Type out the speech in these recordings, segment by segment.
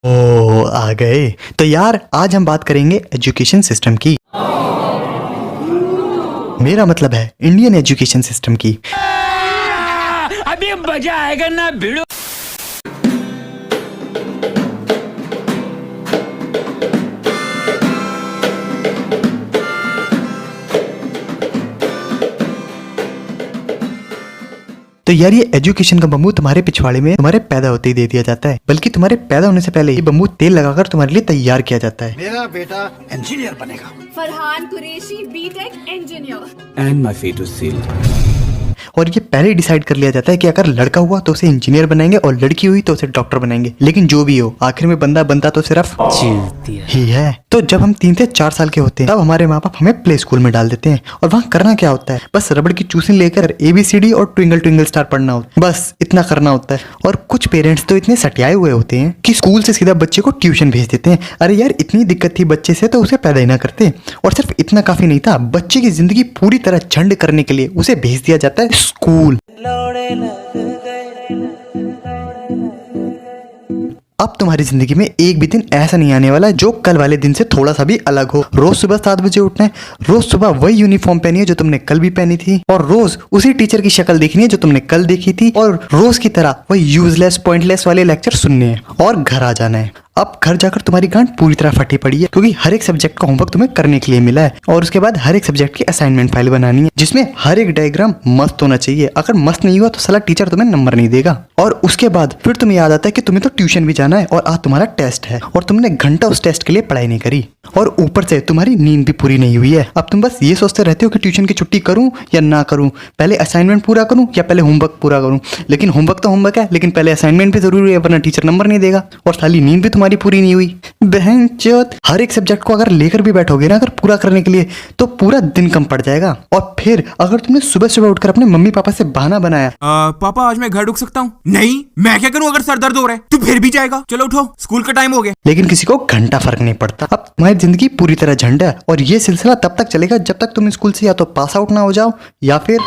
ओ आ गए। तो यार आज हम बात करेंगे एजुकेशन सिस्टम की। मेरा मतलब है इंडियन एजुकेशन सिस्टम की। अभी मजा आएगा ना भिड़ो। तो यार ये एजुकेशन का बम्बू तुम्हारे पिछवाड़े में तुम्हारे पैदा होते ही दे दिया जाता है, बल्कि तुम्हारे पैदा होने से पहले ये बम्बू तेल लगाकर तुम्हारे लिए तैयार किया जाता है। मेरा बेटा इंजीनियर बनेगा। Farhan Qureshi BTech engineer. And my fate's sealed. और ये पहले ही डिसाइड कर लिया जाता है कि अगर लड़का हुआ तो उसे इंजीनियर बनाएंगे और लड़की हुई तो उसे डॉक्टर बनाएंगे। लेकिन जो भी हो आखिर में बंदा बनता तो सिर्फ ही है। तो जब हम 3 से 4 साल के होते हैं तब हमारे माँ बाप हमें प्ले स्कूल में डाल देते हैं और वहाँ करना क्या होता है, बस रबड़ की चूसनी लेकर ABCD और ट्विंकल ट्विंकल स्टार पढ़ना होता है, बस इतना करना होता है। और कुछ पेरेंट्स तो इतने सटियाए हुए होते हैं कि स्कूल से सीधा बच्चे को ट्यूशन भेज देते हैं। अरे यार इतनी दिक्कत थी बच्चे से तो उसे पैदा ही ना करते। और सिर्फ इतना काफी नहीं था, बच्चे की जिंदगी पूरी तरह झंड करने के लिए उसे भेज दिया जाता है स्कूल। अब तुम्हारी जिंदगी में एक भी दिन ऐसा नहीं आने वाला जो कल वाले दिन से थोड़ा सा भी अलग हो। रोज सुबह 7 बजे उठना है, रोज सुबह वही यूनिफॉर्म पहनी है जो तुमने कल भी पहनी थी, और रोज उसी टीचर की शक्ल देखनी है जो तुमने कल देखी थी, और रोज की तरह वही यूजलेस पॉइंटलेस वाले लेक्चर सुनने हैं और घर आ जाना है। अब घर जाकर तुम्हारी गांठ पूरी तरह फटी पड़ी है क्योंकि हर एक सब्जेक्ट का होमवर्क तुम्हें करने के लिए मिला है, और उसके बाद हर एक सब्जेक्ट की असाइनमेंट फाइल बनानी है जिसमें हर एक डायग्राम मस्त होना चाहिए। अगर मस्त नहीं हुआ तो साला टीचर तुम्हें नंबर नहीं देगा। और उसके बाद फिर तुम्हें याद आता है कि तुम्हें तो ट्यूशन भी जाना है और आज तुम्हारा टेस्ट है और तुमने घंटा उस टेस्ट के लिए पढ़ाई नहीं करी, और ऊपर से तुम्हारी नींद भी पूरी नहीं हुई है। अब तुम बस ये सोचते रहते हो कि ट्यूशन की छुट्टी करूं या ना करूं, पहले असाइनमेंट पूरा करूं या पहले होमवर्क पूरा करूं। लेकिन होमवर्क तो होमवर्क है, लेकिन पहले असाइनमेंट भी जरूरी है वरना टीचर नंबर नहीं देगा। और साली नींद भी तुम्हारी पूरी नहीं हुई। बहनचोद, हर एक सब्जेक्ट को अगर लेकर भी बैठोगे ना अगर पूरा करने के लिए तो पूरा दिन कम पड़ जाएगा। और फिर अगर तुमने सुबह सुबह उठकर अपने मम्मी पापा से बहाना बनाया, पापा आज मैं घर रुक सकता हूँ? नहीं, मैं क्या करूँ अगर सर दर्द हो रहा है? तू फिर भी जाएगा? चलो उठो, स्कूल का टाइम हो गया। लेकिन किसी को घंटा फर्क नहीं पड़ता। अब तुम्हारी जिंदगी पूरी तरह झंड है और ये सिलसिला तब तक चलेगा जब तक तुम स्कूल से या तो पास आउट ना हो जाओ या फिर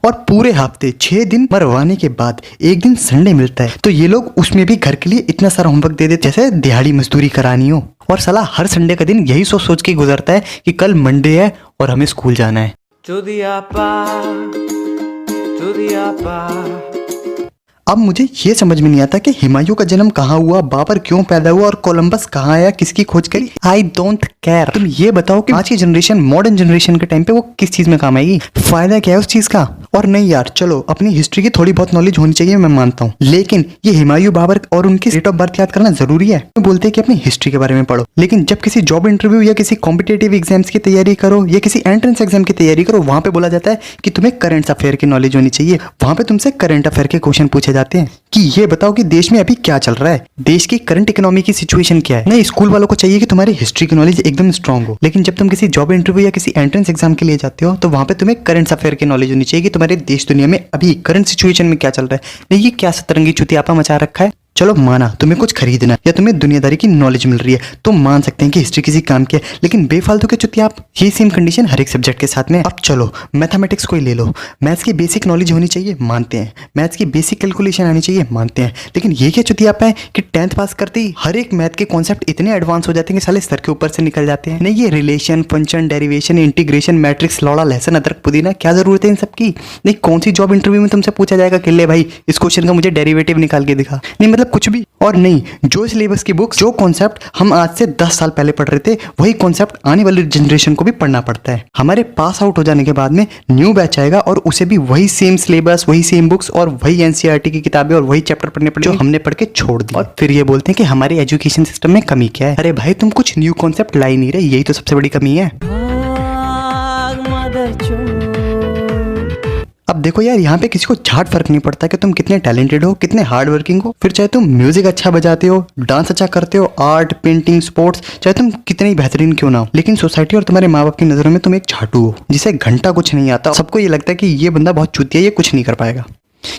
और पूरे हफ्ते 6 दिन मरवाने के बाद एक दिन संडे मिलता है तो ये लोग उसमें भी घर के लिए इतना सारा होमवर्क दे देते जैसे दिहाड़ी मजदूरी करानी हो। और साला हर संडे का दिन यही सोच सोच के गुजरता है कि कल मंडे है और हमें स्कूल जाना है। अब मुझे ये समझ में नहीं आता कि हुमायूं का जन्म कहाँ हुआ, बाबर क्यों पैदा हुआ और कोलंबस कहाँ आया, किसकी खोज करी। I don't care. तुम ये बताओ कि आज की जनरेशन मॉडर्न जनरेशन के टाइम पे वो किस चीज में काम आएगी, फायदा क्या है उस चीज का। और नहीं यार चलो अपनी हिस्ट्री की थोड़ी बहुत नॉलेज होनी चाहिए, मैं मानता हूँ, लेकिन ये हुमायूं बाबर और उनकी डेट ऑफ बर्थ याद करना जरूरी है। तो बोलते हैं कि अपनी हिस्ट्री के बारे में पढ़ो, लेकिन जब किसी जॉब इंटरव्यू या किसी कॉम्पिटेटिव एग्जाम्स की तैयारी करो या किसी एंट्रेंस एग्जाम की तैयारी करो, वहां पे बोला जाता है कि तुम्हें करंट अफेयर की नॉलेज होनी चाहिए। वहां पे तुमसे करंट अफेयर के क्वेश्चन पूछे जाते हैं कि ये बताओ कि देश में अभी क्या चल रहा है, देश की करंट इकोनॉमी की सिचुएशन क्या है। नहीं, स्कूल वालों को चाहिए कि तुम्हारी हिस्ट्री की नॉलेज एकदम स्ट्रांग हो, लेकिन जब तुम किसी जॉब इंटरव्यू या किसी एंट्रेंस एग्जाम के लिए जाते हो तो वहां पे तुम्हें करंट अफेयर की नॉलेज होनी चाहिए कि तुम्हारे देश दुनिया में अभी करंट सिचुएशन में क्या चल रहा है। नहीं ये क्या सतरंगी चुतियापा मचा रखा है। चलो माना तुम्हें कुछ खरीदना या तुम्हें दुनियादारी की नॉलेज मिल रही है तो मान सकते हैं कि हिस्ट्री किसी काम की है, लेकिन बेफालतू के चुतियाप ये सेम कंडीशन हर एक सब्जेक्ट के साथ में। अब चलो मैथमेटिक्स को ही ले लो, मैथ्स की बेसिक नॉलेज होनी चाहिए, मानते हैं, मैथ्स की बेसिक कैलकुलेशन आनी चाहिए, मानते हैं, लेकिन ये क्या चुतियापा है कि 10th पास करते ही हर एक मैथ के कॉन्सेप्ट इतने एडवांस हो जाते हैं कि साले सर के ऊपर से निकल जाते हैं। नहीं ये relation, function, derivation, integration, matrix, लौड़ा, लहसन, अदरक, पुदीना, क्या जरूरत है इन सबकी। नहीं कौन सी जॉब इंटरव्यू में तुमसे पूछा जाएगा कि ले भाई इस क्वेश्चन का मुझे डेरिवेटिव निकाल के दिखा। नहीं मतलब कुछ भी। और नहीं, जो सिलेबस की बुक्स, जो कॉन्सेप्ट हम आज से 10 साल पहले पढ़ रहे थे वही कॉन्सेप्ट आने वाली जनरेशन को भी पढ़ना पड़ता है। हमारे पास आउट हो जाने के बाद में न्यू बैच आएगा और उसे भी वही सेम सिलेबस, वही सेम बुक्स और वही एनसीईआरटी की किताबें और वही चैप्टर पढ़ने पड़े जो हमने पढ़ के छोड़ दिए। और फिर ये बोलते हैं कि हमारे एजुकेशन सिस्टम में कमी क्या है। अरे भाई तुम कुछ न्यू कॉन्सेप्ट ला ही नहीं रहे, यही तो सबसे बड़ी कमी है। अब देखो यार यहाँ पे किसी को झाट फर्क नहीं पड़ता कि तुम कितने टैलेंटेड हो, कितने हार्ड वर्किंग हो, फिर चाहे तुम म्यूजिक अच्छा बजाते हो, डांस अच्छा करते हो, आर्ट, पेंटिंग, स्पोर्ट्स, चाहे तुम कितने ही बेहतरीन क्यों ना हो, लेकिन सोसाइटी और तुम्हारे माँ बाप की नजरों में तुम एक झाटू हो जिसे घंटा कुछ नहीं आता। सबको ये लगता है कि ये बंदा बहुत चूतिया, ये कुछ नहीं कर पाएगा।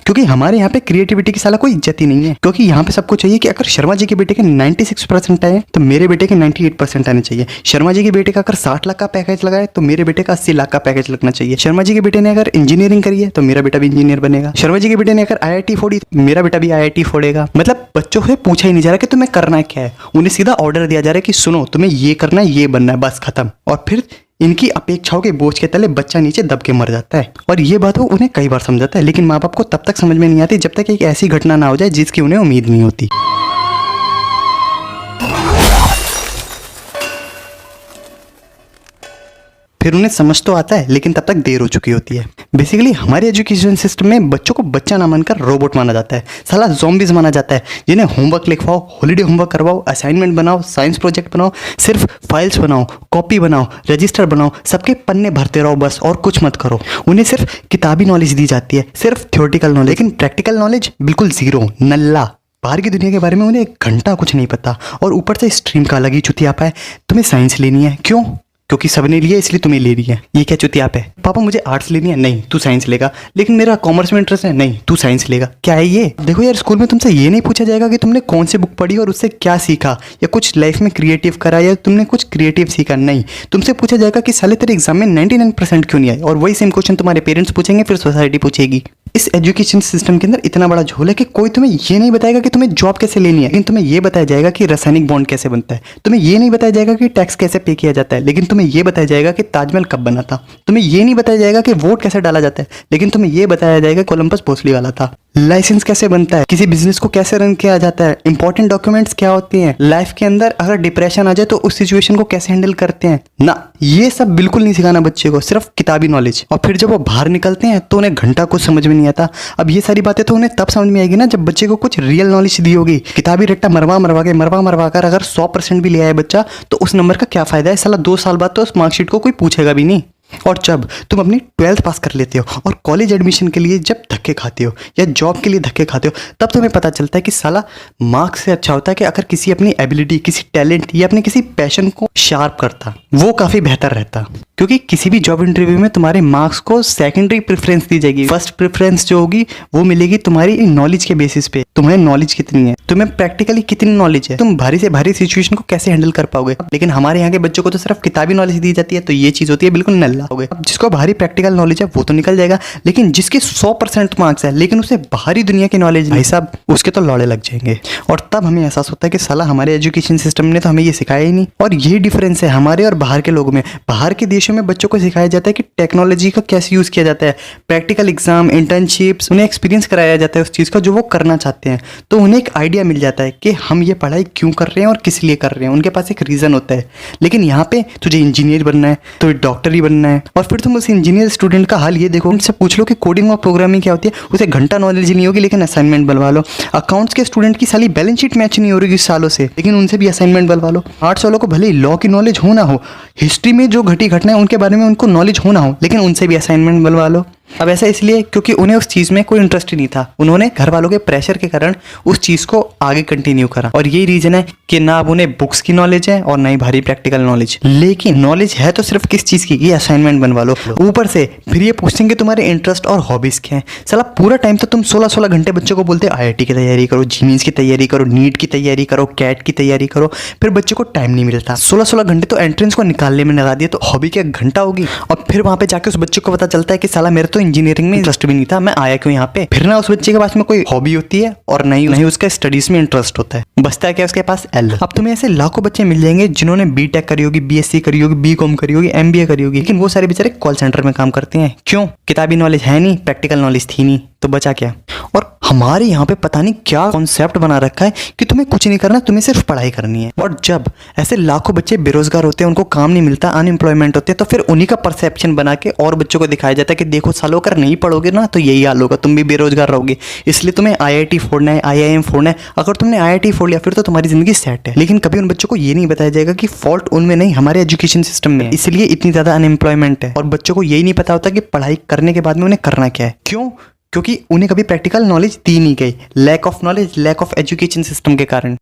क्योंकि हमारे यहाँ पे क्रिएटिविटी की साला कोई इज्जत ही नहीं है। क्योंकि यहाँ पे सबको चाहिए कि अगर शर्मा जी के बेटे के 96% आए तो मेरे बेटे के 98% आने चाहिए। शर्मा जी के बेटे का अगर 60 लाख का पैकेज लगाए तो मेरे बेटे का 80 लाख का पैकेज लगना चाहिए। शर्मा जी के बेटे ने अगर इंजीनियरिंग करी है तो मेरा बेटा भी इंजीनियर बनेगा। शर्मा जी के बेटे ने अगर IIT फोड़ी तो मेरा बेटा भी IIT फोड़ेगा। मतलब बच्चों से पूछा ही नहीं जा रहा कि तुम्हें करना क्या है, उन्हें सीधा ऑर्डर दिया जा रहा है कि सुनो तुम्हें ये करना है, ये बनना है, बस खत्म। और फिर इनकी अपेक्षाओं के बोझ के तले बच्चा नीचे दब के मर जाता है। और ये बात वो उन्हें कई बार समझाता है, लेकिन माँ बाप को तब तक समझ में नहीं आती जब तक एक ऐसी घटना ना हो जाए जिसकी उन्हें उम्मीद नहीं होती। फिर उन्हें समझ तो आता है लेकिन तब तक देर हो चुकी होती है। बेसिकली हमारे एजुकेशन सिस्टम में बच्चों को बच्चा ना मानकर रोबोट माना जाता है, साला ज़ॉम्बीज़ माना जाता है, जिन्हें होमवर्क लिखवाओ, हॉलीडे होमवर्क करवाओ, असाइनमेंट बनाओ, साइंस प्रोजेक्ट बनाओ, सिर्फ फाइल्स बनाओ, कॉपी बनाओ, रजिस्टर बनाओ, सबके पन्ने भरते रहो बस, और कुछ मत करो। उन्हें सिर्फ किताबी नॉलेज दी जाती है, सिर्फ थ्योरेटिकल नॉलेज, लेकिन प्रैक्टिकल नॉलेज बिल्कुल जीरो, नल्ला। बाहर की दुनिया के बारे में उन्हें एक घंटा कुछ नहीं पता। और ऊपर से स्ट्रीम का अलग ही चुतियापा है। तुम्हें साइंस लेनी है, क्यों? क्योंकि सबने लिया इसलिए तुम्हें ले रही है। ये क्या चुतियाप है? पापा मुझे आर्ट्स लेनी है, नहीं तू साइंस लेगा। लेकिन मेरा कॉमर्स में इंटरेस्ट है, नहीं तू साइंस लेगा। क्या है ये? देखो यार, स्कूल में तुमसे ये नहीं पूछा जाएगा कि तुमने कौन सी बुक पढ़ी और उससे क्या सीखा, या कुछ लाइफ में क्रिएटिव करा, या तुमने कुछ क्रिएटिव सीखा। नहीं, तुमसे पूछा जाएगा कि साले तेरे एग्जाम में 99% क्यों नहीं आए। और वही सेम क्वेश्चन तुम्हारे पेरेंट्स पूछेंगे, फिर सोसाइटी पूछेगी। इस एजुकेशन सिस्टम के अंदर इतना बड़ा झोल है कि कोई तुम्हें ये नहीं बताएगा कि तुम्हें जॉब कैसे लेनी है, लेकिन तुम्हें ये बताया जाएगा कि रासायनिक बॉन्ड कैसे बनता है। तुम्हें ये नहीं बताया जाएगा कि टैक्स कैसे पे किया जाता है, लेकिन तुम्हें ये बताया जाएगा कि ताजमहल कब बना था। तुम्हें ये नहीं बताया जाएगा कि वोट कैसे डाला जाता है, लेकिन तुम्हें ये बताया जाएगा कोलंबस भोसले वाला था। लाइसेंस कैसे बनता है, किसी बिजनेस को कैसे रन किया जाता है, इंपॉर्टेंट डॉक्यूमेंट्स क्या होते हैं, लाइफ के अंदर अगर डिप्रेशन आ जाए तो उस सिचुएशन को कैसे हैंडल करते हैं ना, ये सब बिल्कुल नहीं सिखाना बच्चे को, सिर्फ किताबी नॉलेज। और फिर जब वो बाहर निकलते हैं तो उन्हें घंटा कुछ समझ में नहीं आता। अब ये सारी बातें तो उन्हें तब समझ में आएगी ना जब बच्चे को कुछ रियल नॉलेज दी होगी। किताबी रट्टा मरवा कर अगर 100% भी ले आए बच्चा तो उस नंबर का क्या फायदा है? साला 2 साल बाद तो उस मार्कशीट को कोई पूछेगा भी नहीं। और जब तुम अपनी 12th पास कर लेते हो और कॉलेज एडमिशन के लिए जब धक्के खाते हो या जॉब के लिए धक्के खाते हो, तब तुम्हें पता चलता है कि साला मार्क्स से अच्छा होता है कि अगर किसी अपनी एबिलिटी, किसी टैलेंट या अपने किसी पैशन को शार्प करता, वो काफ़ी बेहतर रहता। क्योंकि किसी भी जॉब इंटरव्यू में तुम्हारे मार्क्स को सेकेंडरी प्रेफरेंस दी जाएगी। फर्स्ट प्रेफरेंस जो होगी वो मिलेगी तुम्हारी नॉलेज के बेसिस पे। तुम्हें नॉलेज कितनी है, तुम्हें प्रैक्टिकली कितनी नॉलेज है, तुम भारी से भारी सिचुएशन को कैसे हैंडल कर पाओगे। लेकिन हमारे यहाँ के बच्चों को तो सिर्फ किताबी नॉलेज दी जाती है, तो ये चीज़ होती है बिल्कुल नल्ला हो गए। अब जिसको बाहरी प्रैक्टिकल नॉलेज है वो तो निकल जाएगा, लेकिन जिसके 100% मार्क्स है लेकिन उसे बाहरी दुनिया की नॉलेज, भाई साहब उसके तो लौड़े लग जाएंगे। और तब हमें एहसास होता है कि साला हमारे एजुकेशन सिस्टम ने तो हमें ये सिखाया ही नहीं। और ये डिफरेंस है हमारे और बाहर के लोगों में। बाहर के देशों में बच्चों को सिखाया जाता है कि टेक्नोलॉजी का कैसे यूज़ किया जाता है, प्रैक्टिकल एग्जाम, इंटर्नशिप्स, उन्हें एक्सपीरियंस कराया जाता है उस चीज़ का जो वो करना चाहते हैं। तो उन्हें एक आइडिया मिल जाता है कि हम ये पढ़ाई क्यों कर रहे हैं और किस लिए कर रहे हैं। उनके पास एक रीज़न होता है। लेकिन यहाँ पे तुझे इंजीनियर बनना है, तुझे डॉक्टर ही बनना है, और फिर तुम उस इंजीनियर स्टूडेंट का हाल ये देखो, उनसे पूछ लो कि कोडिंग और प्रोग्रामिंग क्या होती है, उसे घंटा नॉलेज नहीं होगी लेकिन असाइनमेंट बनवा लो। अकाउंट्स के स्टूडेंट की साली बैलेंस शीट मैच नहीं हो रही सालों से, लेकिन उनसे भी असाइनमेंट बनवा लो। आर्ट्स वालों को भले ही लॉ की नॉलेज हो ना हो, हिस्ट्री में जो घटी घटना है उनके बारे में उनको नॉलेज हो ना हो, लेकिन उनसे भी असाइनमेंट बनवा लो। अब ऐसा इसलिए क्योंकि उन्हें उस चीज़ में कोई इंटरेस्ट ही नहीं था। उन्होंने घर वालों के प्रेशर के कारण उस चीज़ को आगे कंटिन्यू करा। और यही रीज़न है कि ना अब उन्हें बुक्स की नॉलेज है और ना ही भारी प्रैक्टिकल नॉलेज। लेकिन नॉलेज है तो सिर्फ किस चीज़ की, ये असाइनमेंट बनवा लो। ऊपर से फिर ये पूछेंगे तुम्हारे इंटरेस्ट और हॉबीज़ क्या हैं। साला पूरा टाइम तो तुम 16-16 घंटे बच्चों को बोलते IIT की तैयारी करो, जीमीन्स की तैयारी करो, नीट की तैयारी करो, कैट की तैयारी करो, फिर बच्चे को टाइम नहीं मिलता। 16-16 घंटे तो एंट्रेंस को निकालने में लगा दिए, तो हॉबी क्या घंटा होगी। और फिर वहाँ पे जाके उस बच्चे को पता चलता है कि साला मेरा तो इंजीनियरिंग में इंटरेस्ट भी नहीं था, मैं आया क्यों यहाँ पे। फिर ना उस बच्चे के पास में कोई हॉबी होती है और नहीं उसका स्टडीज में इंटरेस्ट होता है। बचता है क्या उसके पास? एल। अब तुम्हें ऐसे लाखों बच्चे मिल जाएंगे जिन्होंने BTech करी होगी, BSc करी होगी, BCom करी होगी, MBA करी होगी, लेकिन वो सारे बेचारे कॉल सेंटर में काम करते हैं। क्यों? किताबी नॉलेज है नहीं, प्रैक्टिकल नॉलेज थी नहीं, तो बचा क्या। और हमारे यहाँ पे पता नहीं क्या कॉन्सेप्ट बना रखा है कि तुम्हें कुछ नहीं करना, तुम्हें सिर्फ पढ़ाई करनी है। और जब ऐसे लाखों बच्चे बेरोजगार होते हैं, उनको काम नहीं मिलता, अनएम्प्लॉयमेंट होते हैं, तो फिर उन्हीं का परसेप्शन बना के और बच्चों को दिखाया जाता है कि देखो सालों अगर नहीं पढ़ोगे ना तो यही हाल होगा, तुम भी बेरोजगार रहोगे, इसलिए तुम्हें IIT फोड़ना है, IIM फोड़ना है। अगर तुमने IIT फोड़ लिया फिर तो तुम्हारी जिंदगी सेट है। लेकिन कभी उन बच्चों को ये नहीं बताया जाएगा कि फॉल्ट उनमें नहीं, हमारे एजुकेशन सिस्टम में, इसलिए इतनी ज्यादा अनएम्प्लॉयमेंट है। और बच्चों को यही नहीं पता होता कि पढ़ाई करने के बाद में उन्हें करना क्या है। क्यों? क्योंकि उन्हें कभी प्रैक्टिकल नॉलेज दी नहीं गई। Lack of knowledge, lack of education system के कारण।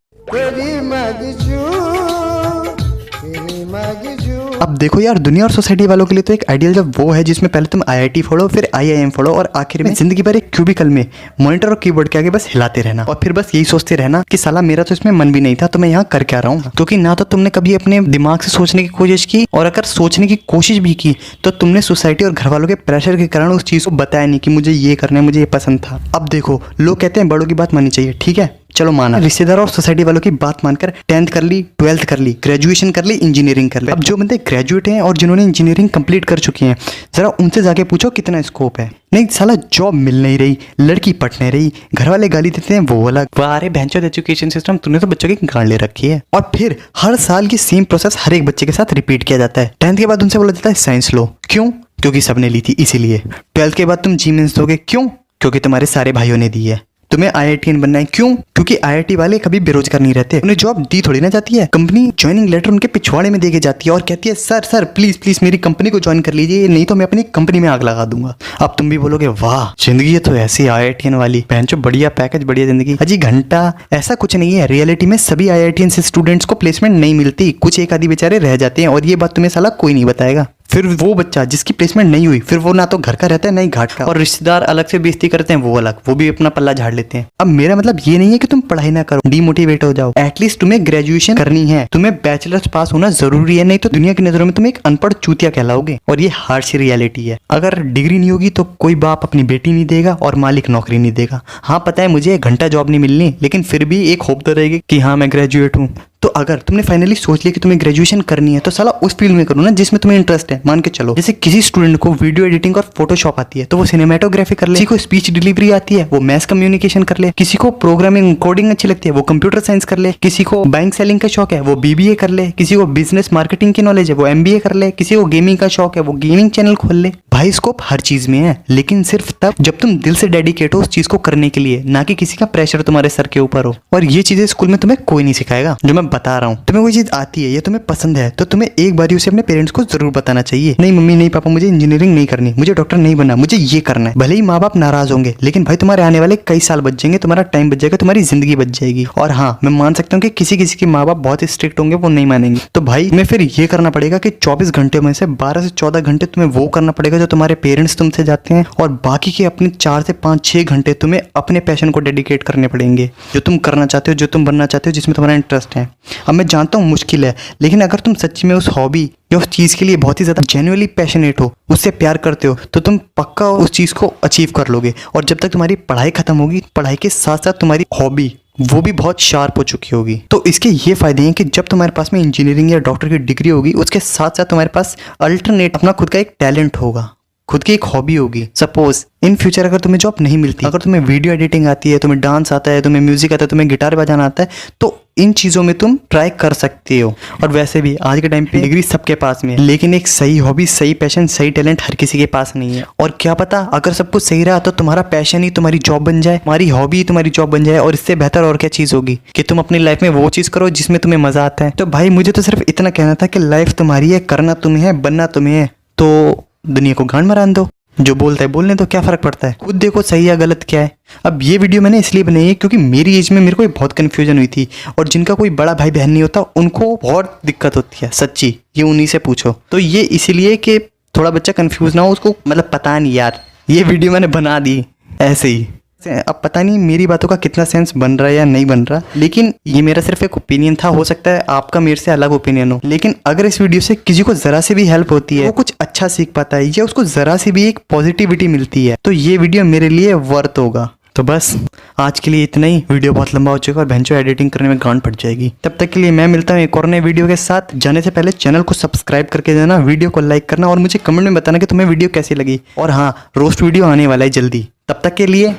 अब अब देखो यार, दुनिया और सोसाइटी वालों के लिए तो एक आइडियल जॉब वो है जिसमें पहले तुम IIT फोड़ो, फिर IIM फोड़ो और आखिर में जिंदगी भर एक क्यूबिकल में मॉनिटर और कीबोर्ड के आगे बस हिलाते रहना और फिर बस यही सोचते रहना कि साला मेरा तो इसमें मन भी नहीं था, तो मैं यहाँ कर क्या रहा हूँ। क्योंकि ना तो तुमने कभी अपने दिमाग से सोचने की कोशिश की, और अगर सोचने की कोशिश भी की तो तुमने सोसाइटी और घर वालों के प्रेशर के कारण उस चीज को बताया नहीं कि मुझे ये करना है, मुझे ये पसंद था। अब देखो, लोग कहते हैं बड़ों की बात माननी चाहिए, ठीक है, चलो माना। रिश्तेदार और सोसाइटी वालों की बात मानकर 10th कर ली, 12th कर ली, ग्रेजुएशन कर ली, इंजीनियरिंग कर ली। अब जो बंदे ग्रेजुएट हैं और जिन्होंने इंजीनियरिंग कंप्लीट कर चुके हैं, जरा उनसे जाके पूछो कितना स्कोप है। नहीं साला, जॉब मिल नहीं रही, लड़की पट नहीं रही, घर वाले गाली देते हैं, वो अलग। वारे भैंचोद एजुकेशन सिस्टम, तूने तो बच्चों की गांड ले रखी है। और फिर हर साल की सेम प्रोसेस हर एक बच्चे के साथ रिपीट किया जाता है। 10th के बाद उनसे बोला जाता है साइंस लो, क्यों? क्योंकि सबने ली थी इसीलिए। 12th के बाद तुम जी मेंस दोगे, क्यों? क्योंकि तुम्हारे सारे भाइयों ने दी है। तुम्हें IITian बनना है, क्यों? क्योंकि IIT वाले कभी बेरोजगार नहीं रहते, उन्हें जॉब दी थोड़ी ना जाती है, कंपनी ज्वाइनिंग लेटर उनके पिछवाड़े में देके जाती है और कहती है सर प्लीज प्लीज मेरी कंपनी को ज्वाइन कर लीजिए, नहीं तो मैं अपनी कंपनी में आग लगा दूंगा। अब तुम भी बोलोगे वाह जिंदगी है तो ऐसी IITian वाली, पहनचो बढ़िया पैकेज, बढ़िया जिंदगी। अजी घंटा, ऐसा कुछ नहीं है। रियलिटी में सभी IITian से स्टूडेंट्स को प्लेसमेंट नहीं मिलती, कुछ एक आदि बेचारे रह जाते हैं, और ये बात तुम्हें साला कोई नहीं बताएगा। फिर वो बच्चा जिसकी प्लेसमेंट नहीं हुई, फिर वो ना तो घर का रहता है ना ही घाट का, और रिश्तेदार अलग से बेइज्जती करते हैं, वो अलग, वो भी अपना पल्ला झाड़ लेते हैं। अब मेरा मतलब ये नहीं है कि तुम पढ़ाई ना करो, डीमोटिवेट हो जाओ, एटलीस्ट तुम्हें ग्रेजुएशन करनी है, तुम्हें बैचलर्स पास होना जरूरी है, नहीं तो दुनिया की नजरों में तुम एक अनपढ़ चूतिया कहलाओगे, और ये हार्श रियलिटी है। अगर डिग्री नहीं होगी तो कोई बाप अपनी बेटी नहीं देगा और मालिक नौकरी नहीं देगा। हाँ पता है मुझे घंटा जॉब नहीं मिलनी, लेकिन फिर भी एक होप तो रहेगी कि हाँ मैं ग्रेजुएट हूँ। तो अगर तुमने फाइनली सोच लिया कि तुम्हें ग्रेजुएशन करनी है, तो साला उस फील्ड में करो ना जिसमें तुम्हें इंटरेस्ट है। मान के चलो जैसे किसी स्टूडेंट को वीडियो एडिटिंग और फोटोशॉप आती है तो वो सिनेमेटोग्राफी कर ले, किसी को स्पीच डिलीवरी आती है वो मैस कम्युनिकेशन कर ले, किसी को प्रोग्रामिंग कोडिंग अच्छी लगती है वो कंप्यूटर साइंस कर ले, किसी को बैंक सेलिंग का शौक है वो BBA कर ले, किसी को बिजनेस मार्केटिंग की नॉलेज है वो MBA कर ले, किसी को गेमिंग का शौक है वो गेमिंग चैनल खोल ले। भाई स्कोप हर चीज में है, लेकिन सिर्फ तब जब तुम दिल से डेडिकेट हो उस चीज को करने के लिए, ना कि किसी का प्रेशर तुम्हारे सर के ऊपर हो। और ये चीजें स्कूल में तुम्हें कोई नहीं सिखाएगा जो मैं बता रहा हूँ। तुम्हें कोई चीज आती है या तुम्हें पसंद है तो तुम्हें एक बार उसे अपने पेरेंट्स को जरूर बताना चाहिए। नहीं मम्मी, नहीं पापा, मुझे इंजीनियरिंग नहीं करनी, मुझे डॉक्टर नहीं बनना, मुझे ये करना है। भले ही माँ बाप नाराज होंगे, लेकिन भाई तुम्हारे आने वाले कई साल बच जाएंगे, तुम्हारा टाइम बच जाएगा, तुम्हारी जिंदगी बच जाएगी। और हाँ, मैं मान सकता हूँ कि किसी किसी के माँ बाप बहुत स्ट्रिक्ट होंगे, वो नहीं मानेंगे। तो भाई तुम्हें फिर ये करना पड़ेगा कि 24 घंटे में से 12 से 14 घंटे तुम्हें वो करना पड़ेगा जो तुम्हारे पेरेंट्स तुमसे जाते हैं, और बाकी के अपने 4 से 5-6 घंटे तुम्हें अपने पैशन को डेडिकेट करने पड़ेंगे, जो तुम करना चाहते हो, जो तुम बनना चाहते हो, जिसमें तुम्हारा इंटरेस्ट है। अब मैं जानता हूँ मुश्किल है, लेकिन अगर तुम सच्ची में उस हॉबी या उस चीज के लिए बहुत ही ज्यादा जेन्युइनली पैशनेट हो, उससे प्यार करते हो, तो तुम पक्का उस चीज को अचीव कर लोगे। और जब तक तुम्हारी पढ़ाई खत्म होगी, पढ़ाई के साथ साथ तुम्हारी हॉबी वो भी बहुत शार्प हो चुकी होगी। तो इसके ये फायदे हैं कि जब तुम्हारे पास में इंजीनियरिंग या डॉक्टर की डिग्री होगी, उसके साथ साथ तुम्हारे पास अल्टरनेट अपना खुद का एक टैलेंट होगा, खुद की एक हॉबी होगी। सपोज इन फ्यूचर अगर तुम्हें जॉब नहीं मिलती, अगर तुम्हें वीडियो एडिटिंग आती है, तुम्हें डांस आता है, तुम्हें म्यूजिक आता है, तुम्हें गिटार बजाना आता है, तो इन चीजों में तुम ट्राई कर सकते हो। और वैसे भी आज के टाइम पे डिग्री सबके पास में है, लेकिन एक सही हॉबी, सही पैशन, सही टैलेंट हर किसी के पास नहीं है। और क्या पता अगर सब कुछ सही रहा तो तुम्हारा पैशन ही तुम्हारी जॉब बन जाए, तुम्हारी हॉबी ही तुम्हारी जॉब बन जाए। और इससे बेहतर और क्या चीज होगी कि तुम अपनी लाइफ में वो चीज करो जिसमें तुम्हें मजा आता है। तो भाई मुझे तो सिर्फ इतना कहना था कि लाइफ तुम्हारी है, करना तुम्हें है, बनना तुम्हें है, तो दुनिया को गांड मरान दो। जो बोलता है बोलने, तो क्या फर्क पड़ता है, खुद देखो सही या गलत क्या है। अब ये वीडियो मैंने इसलिए बनाई है क्योंकि मेरी एज में मेरे को बहुत कन्फ्यूजन हुई थी, और जिनका कोई बड़ा भाई बहन नहीं होता उनको बहुत दिक्कत होती है सच्ची, ये उन्हीं से पूछो। तो ये इसीलिए कि थोड़ा बच्चा कंफ्यूज ना हो, उसको मतलब पता नहीं यार, ये वीडियो मैंने बना दी ऐसे ही। अब पता नहीं मेरी बातों का कितना सेंस बन रहा है या नहीं बन रहा, लेकिन ये मेरा सिर्फ एक ओपिनियन था, हो सकता है आपका मेरे से अलग ओपिनियन हो। लेकिन अगर इस वीडियो से किसी को जरा सी भी हेल्प होती है, वो कुछ अच्छा सीख पाता है, या उसको जरा सी भी एक पॉजिटिविटी मिलती है, तो ये वीडियो मेरे लिए वर्थ होगा। तो बस आज के लिए इतना ही, वीडियो बहुत लंबा हो चुका है और भैंचो एडिटिंग करने में गांड फट जाएगी। तब तक के लिए मैं मिलता हूँ एक और नए वीडियो के साथ। जाने से पहले चैनल को सब्सक्राइब करके देना, वीडियो को लाइक करना, और मुझे कमेंट में बताना कि तुम्हें वीडियो कैसी लगी। और हाँ, रोस्ट वीडियो आने वाला है जल्दी। तब तक के लिए